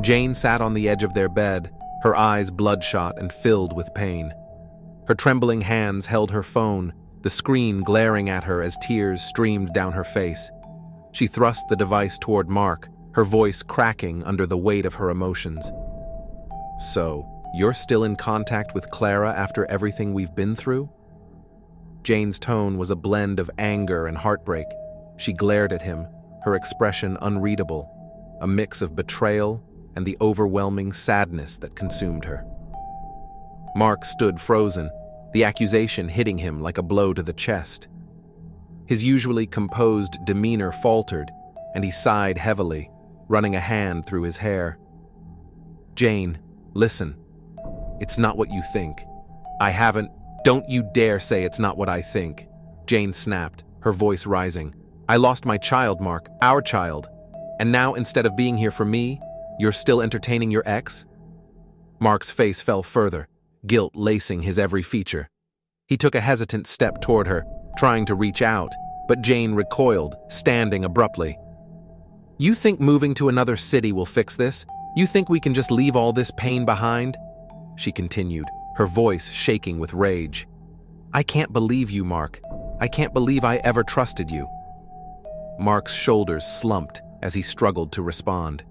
Jane sat on the edge of their bed, her eyes bloodshot and filled with pain. Her trembling hands held her phone, the screen glaring at her as tears streamed down her face. She thrust the device toward Mark, her voice cracking under the weight of her emotions. "So, you're still in contact with Clara after everything we've been through?" Jane's tone was a blend of anger and heartbreak. She glared at him, her expression unreadable, a mix of betrayal and the overwhelming sadness that consumed her. Mark stood frozen, the accusation hitting him like a blow to the chest. His usually composed demeanor faltered, and he sighed heavily, running a hand through his hair. "Jane, listen. It's not what you think. Don't you dare say it's not what I think," Jane snapped, her voice rising. "I lost my child, Mark, our child. And now, instead of being here for me, you're still entertaining your ex?" Mark's face fell further, guilt lacing his every feature. He took a hesitant step toward her, trying to reach out, but Jane recoiled, standing abruptly. "You think moving to another city will fix this? You think we can just leave all this pain behind?" She continued, her voice shaking with rage. "I can't believe you, Mark. I can't believe I ever trusted you." Mark's shoulders slumped as he struggled to respond.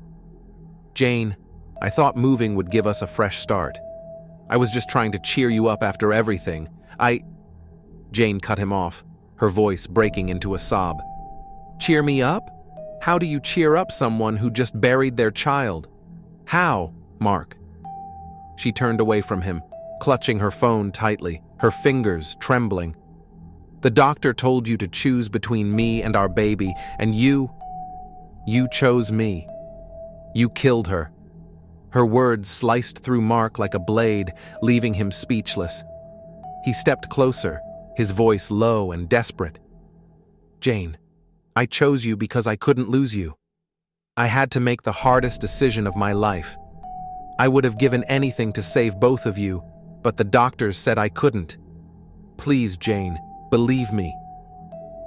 "Jane, I thought moving would give us a fresh start. I was just trying to cheer you up after everything. Jane cut him off, her voice breaking into a sob. "Cheer me up? How do you cheer up someone who just buried their child? How, Mark?" She turned away from him, clutching her phone tightly, her fingers trembling. "The doctor told you to choose between me and our baby, and you chose me. You killed her." Her words sliced through Mark like a blade, leaving him speechless. He stepped closer, his voice low and desperate. "Jane, I chose you because I couldn't lose you. I had to make the hardest decision of my life. I would have given anything to save both of you, but the doctors said I couldn't. Please, Jane, believe me."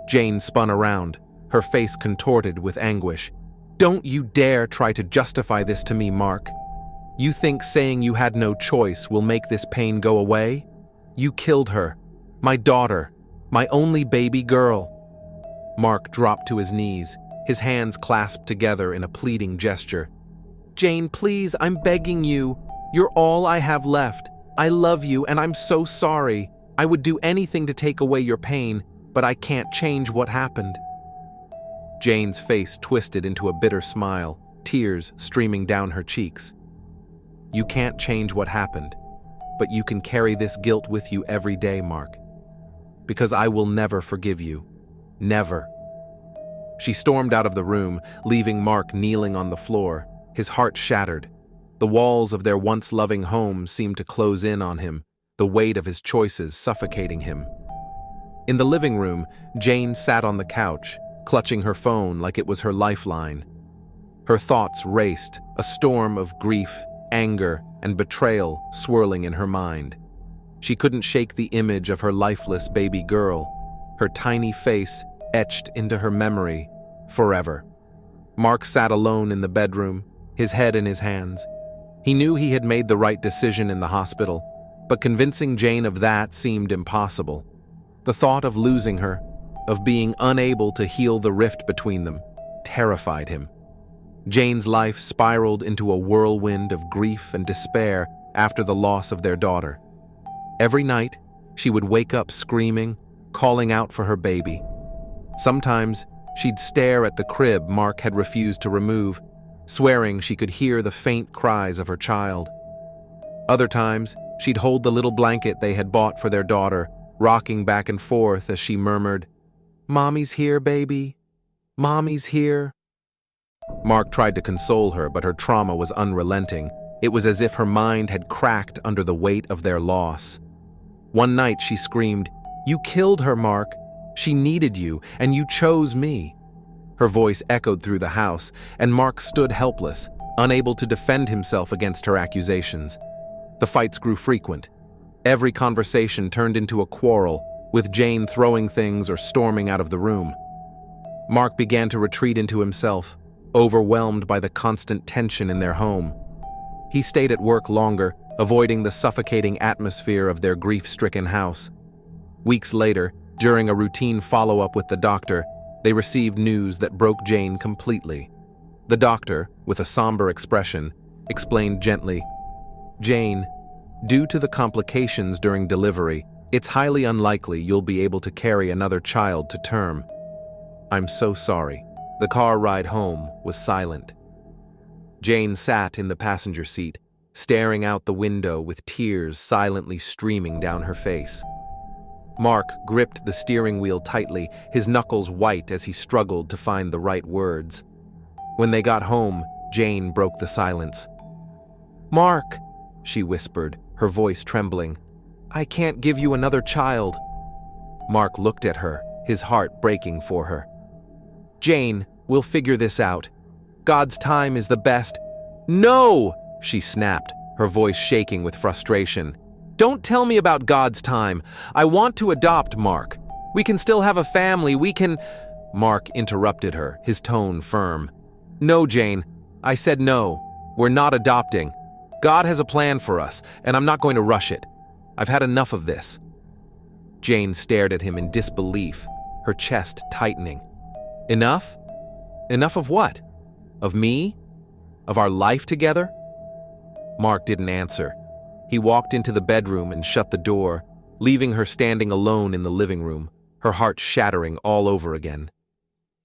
Jane spun around, her face contorted with anguish. "Don't you dare try to justify this to me, Mark. You think saying you had no choice will make this pain go away? You killed her, my daughter, my only baby girl." Mark dropped to his knees, his hands clasped together in a pleading gesture. "Jane, please, I'm begging you. You're all I have left. I love you, and I'm so sorry. I would do anything to take away your pain, but I can't change what happened." Jane's face twisted into a bitter smile, tears streaming down her cheeks. "You can't change what happened, but you can carry this guilt with you every day, Mark. Because I will never forgive you. Never." She stormed out of the room, leaving Mark kneeling on the floor, his heart shattered. The walls of their once loving home seemed to close in on him, the weight of his choices suffocating him. In the living room, Jane sat on the couch, clutching her phone like it was her lifeline. Her thoughts raced, a storm of grief, anger, and betrayal swirling in her mind. She couldn't shake the image of her lifeless baby girl, her tiny face etched into her memory forever. Mark sat alone in the bedroom, his head in his hands. He knew he had made the right decision in the hospital, but convincing Jane of that seemed impossible. The thought of losing her, of being unable to heal the rift between them, terrified him. Jane's life spiraled into a whirlwind of grief and despair after the loss of their daughter. Every night, she would wake up screaming, calling out for her baby. Sometimes, she'd stare at the crib Mark had refused to remove, swearing she could hear the faint cries of her child. Other times, she'd hold the little blanket they had bought for their daughter, rocking back and forth as she murmured, "Mommy's here, baby. Mommy's here." Mark tried to console her, but her trauma was unrelenting. It was as if her mind had cracked under the weight of their loss. One night she screamed, "You killed her, Mark. She needed you, and you chose me." Her voice echoed through the house, and Mark stood helpless, unable to defend himself against her accusations. The fights grew frequent. Every conversation turned into a quarrel, with Jane throwing things or storming out of the room. Mark began to retreat into himself, overwhelmed by the constant tension in their home. He stayed at work longer, avoiding the suffocating atmosphere of their grief-stricken house. Weeks later, during a routine follow-up with the doctor, they received news that broke Jane completely. The doctor, with a somber expression, explained gently, "Jane, due to the complications during delivery, it's highly unlikely you'll be able to carry another child to term. I'm so sorry." The car ride home was silent. Jane sat in the passenger seat, staring out the window with tears silently streaming down her face. Mark gripped the steering wheel tightly, his knuckles white as he struggled to find the right words. When they got home, Jane broke the silence. "Mark," she whispered, her voice trembling, "I can't give you another child." Mark looked at her, his heart breaking for her. "Jane, we'll figure this out. God's time is the best." "No!" she snapped, her voice shaking with frustration. "Don't tell me about God's time. I want to adopt, Mark. We can still have a family, we can—" Mark interrupted her, his tone firm. "No, Jane. I said no. We're not adopting. God has a plan for us, and I'm not going to rush it. I've had enough of this." Jane stared at him in disbelief, her chest tightening. "Enough? Enough of what? Of me? Of our life together?" Mark didn't answer. He walked into the bedroom and shut the door, leaving her standing alone in the living room, her heart shattering all over again.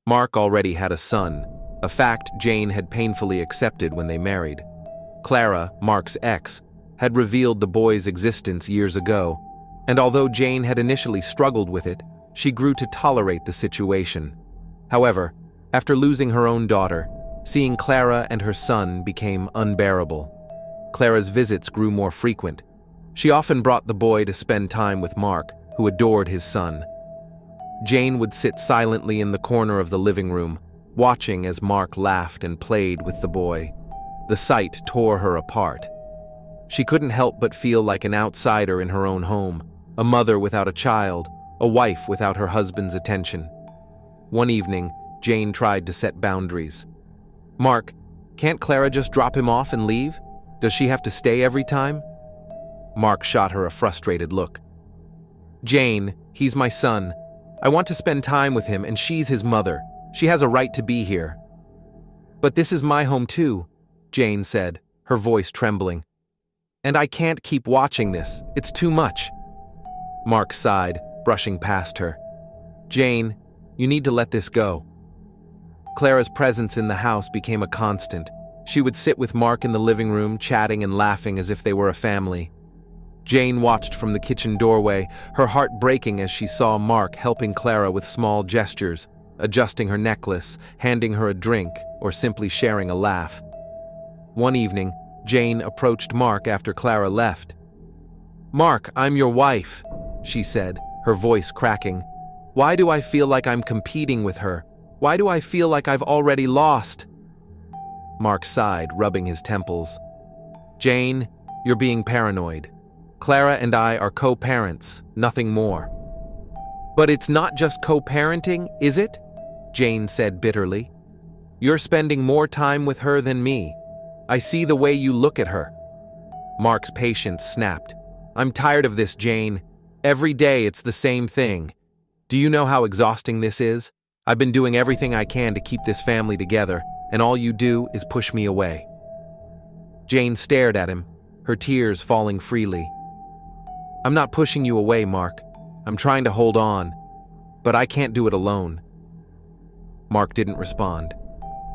Mark already had a son, a fact Jane had painfully accepted when they married. Clara, Mark's ex, had revealed the boy's existence years ago, and although Jane had initially struggled with it, she grew to tolerate the situation. However, after losing her own daughter, seeing Clara and her son became unbearable. Clara's visits grew more frequent. She often brought the boy to spend time with Mark, who adored his son. Jane would sit silently in the corner of the living room, watching as Mark laughed and played with the boy. The sight tore her apart. She couldn't help but feel like an outsider in her own home, a mother without a child, a wife without her husband's attention. One evening, Jane tried to set boundaries. "Mark, can't Clara just drop him off and leave? Does she have to stay every time?" Mark shot her a frustrated look. "Jane, he's my son. I want to spend time with him, and she's his mother. She has a right to be here." "But this is my home too," Jane said, her voice trembling. "And I can't keep watching this. It's too much." Mark sighed, brushing past her. "Jane, you need to let this go." Clara's presence in the house became a constant. She would sit with Mark in the living room, chatting and laughing as if they were a family. Jane watched from the kitchen doorway, her heart breaking as she saw Mark helping Clara with small gestures, adjusting her necklace, handing her a drink, or simply sharing a laugh. One evening, Jane approached Mark after Clara left. "Mark, I'm your wife," she said, her voice cracking. "Why do I feel like I'm competing with her? Why do I feel like I've already lost?" Mark sighed, rubbing his temples. "Jane, you're being paranoid. Clara and I are co-parents, nothing more." "But it's not just co-parenting, is it?" Jane said bitterly. "You're spending more time with her than me. I see the way you look at her." Mark's patience snapped. "I'm tired of this, Jane. Every day it's the same thing. Do you know how exhausting this is? I've been doing everything I can to keep this family together, and all you do is push me away." Jane stared at him, her tears falling freely. "I'm not pushing you away, Mark. I'm trying to hold on, but I can't do it alone." Mark didn't respond.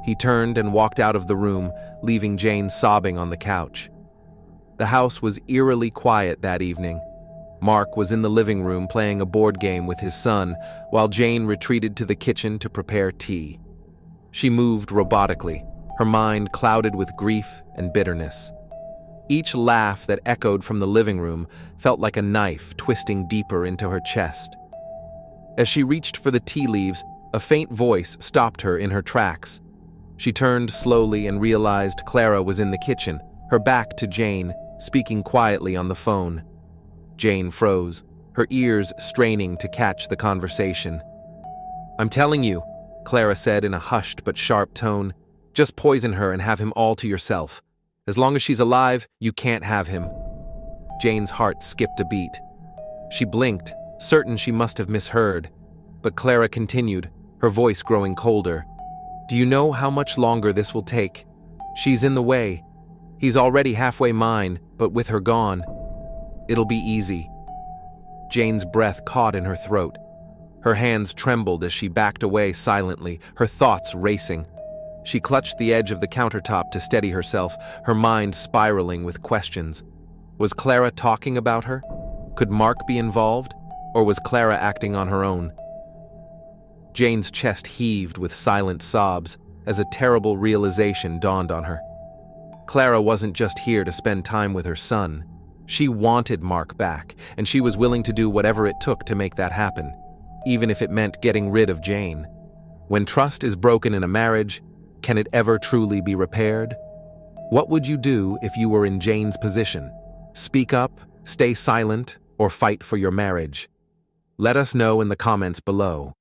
He turned and walked out of the room, leaving Jane sobbing on the couch. The house was eerily quiet that evening. Mark was in the living room playing a board game with his son, while Jane retreated to the kitchen to prepare tea. She moved robotically, her mind clouded with grief and bitterness. Each laugh that echoed from the living room felt like a knife twisting deeper into her chest. As she reached for the tea leaves, a faint voice stopped her in her tracks. She turned slowly and realized Clara was in the kitchen, her back to Jane, speaking quietly on the phone. Jane froze, her ears straining to catch the conversation. "I'm telling you," Clara said in a hushed but sharp tone, Just poison her and have him all to yourself. As long as she's alive, you can't have him." Jane's heart skipped a beat. She blinked, certain she must have misheard. But Clara continued, her voice growing colder. "Do you know how much longer this will take? She's in the way. He's already halfway mine, but with her gone, it'll be easy." Jane's breath caught in her throat. Her hands trembled as she backed away silently, her thoughts racing. She clutched the edge of the countertop to steady herself, her mind spiraling with questions. Was Clara talking about her? Could Mark be involved? Or was Clara acting on her own? Jane's chest heaved with silent sobs as a terrible realization dawned on her. Clara wasn't just here to spend time with her son. She wanted Mark back, and she was willing to do whatever it took to make that happen, even if it meant getting rid of Jane. When trust is broken in a marriage, can it ever truly be repaired? What would you do if you were in Jane's position? Speak up, stay silent, or fight for your marriage? Let us know in the comments below.